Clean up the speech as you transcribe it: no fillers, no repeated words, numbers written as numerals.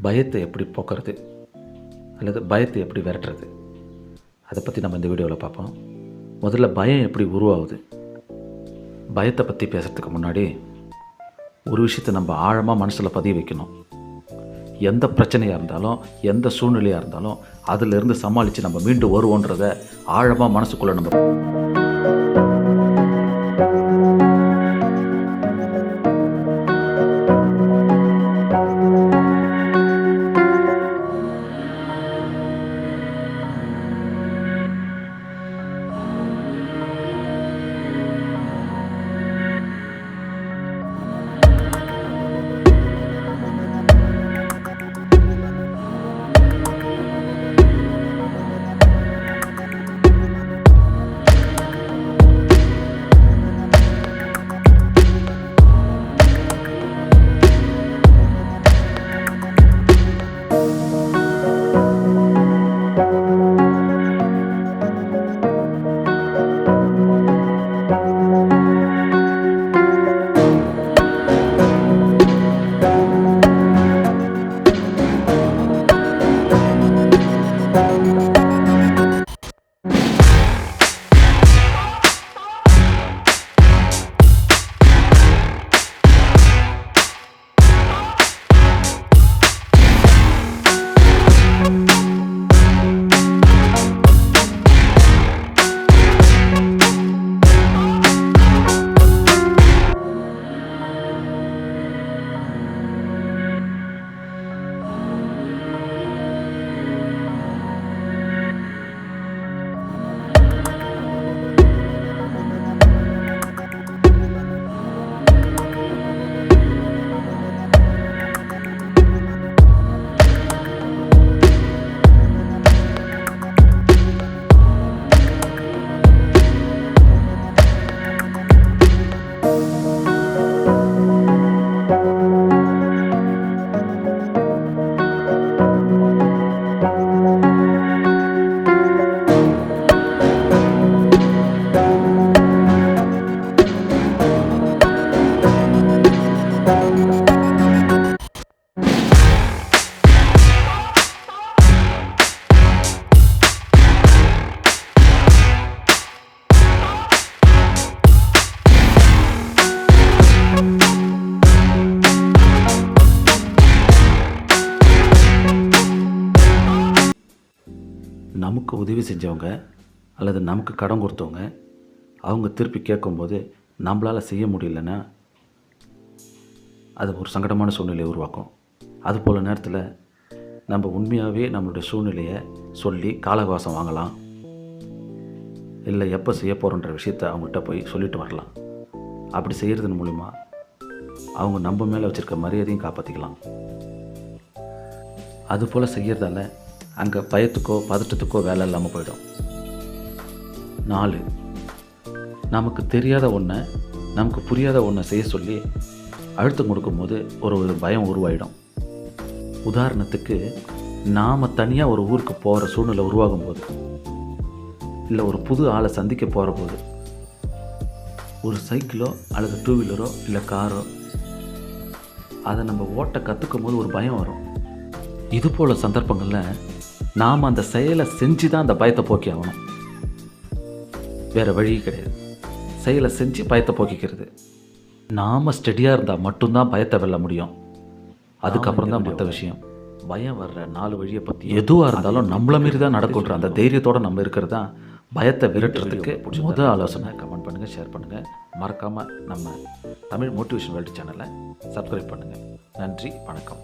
பயத்தை எப்படி போக்குறது அல்லது பயத்தை எப்படி விரட்டுறது, அதை பற்றி நம்ம இந்த வீடியோவில் பார்ப்போம். முதல்ல பயம் எப்படி உருவாகுது. பயத்தை பற்றி பேசுகிறதுக்கு முன்னாடி ஒரு விஷயத்தை நம்ம ஆழமாக மனசில் பதிய வைக்கணும். எந்த பிரச்சனையாக இருந்தாலும், எந்த சூழ்நிலையாக இருந்தாலும் அதிலிருந்து சமாளித்து நம்ம மீண்டும் வருவோன்றதை ஆழமாக மனசுக்குள்ளே நம்ம நமக்கு உதவி செஞ்சவங்க அல்லது நமக்கு கடன் கொடுத்தவங்க அவங்க திருப்பி கேட்கும்போது நம்மளால் செய்ய முடியலன்னா அது ஒரு சங்கடமான சூழ்நிலையை உருவாக்கும். அதுபோல் நேரத்தில் நம்ம உண்மையாகவே நம்மளுடைய சூழ்நிலையை சொல்லி காலவாசம் வாங்கலாம், இல்லை எப்போ செய்ய போகிறோன்ற விஷயத்தை அவங்கள்ட்ட போய் சொல்லிட்டு வரலாம். அப்படி செய்கிறதன் மூலிமா அவங்க நம்ம மேலே வச்சுருக்க மரியாதையும் காப்பாற்றிக்கலாம். அதுபோல் செய்கிறதால அங்கே பயத்துக்கோ பதட்டத்துக்கோ வேலை இல்லாமல் போயிடும். 4, நமக்கு தெரியாத ஒன்றை, நமக்கு புரியாத ஒன்றை செய்ய சொல்லி அழுத்தம் கொடுக்கும்போது ஒரு பயம் உருவாயிடும். உதாரணத்துக்கு, நாம் தனியாக ஒரு ஊருக்கு போகிற சூழ்நிலை உருவாகும் போது, இல்லை ஒரு புது ஆளை சந்திக்க போகிற போது, ஒரு சைக்கிளோ அல்லது 2 வீலரோ இல்லை காரோ அதை நம்ம ஓட்ட கற்றுக்கும் போது ஒரு பயம் வரும். இது போல் சந்தர்ப்பங்களில் நாம் அந்த செயலை செஞ்சு தான் அந்த பயத்தை போக்கி ஆகணும். வேறு வழி கிடையாது. செயலை செஞ்சு பயத்தை போக்கிக்கிறது. நாம் ஸ்டெடியாக இருந்தால் மட்டும்தான் பயத்தை வெல்ல முடியும். அதுக்கப்புறம் தான் மற்ற விஷயம். பயம் வர்ற 4 வழியை பற்றி எதுவாக இருந்தாலும் நம்மள மாரி தான் நடக்குன்ற அந்த தைரியத்தோடு நம்ம இருக்கிறது தான் பயத்தை விரட்டுறதுக்கு முதல் ஆலோசனை. கமெண்ட் பண்ணுங்கள், ஷேர் பண்ணுங்கள். மறக்காமல் நம்ம தமிழ் மோட்டிவேஷன் வேர்ல்டு சேனலை சப்ஸ்கிரைப் பண்ணுங்கள். நன்றி, வணக்கம்.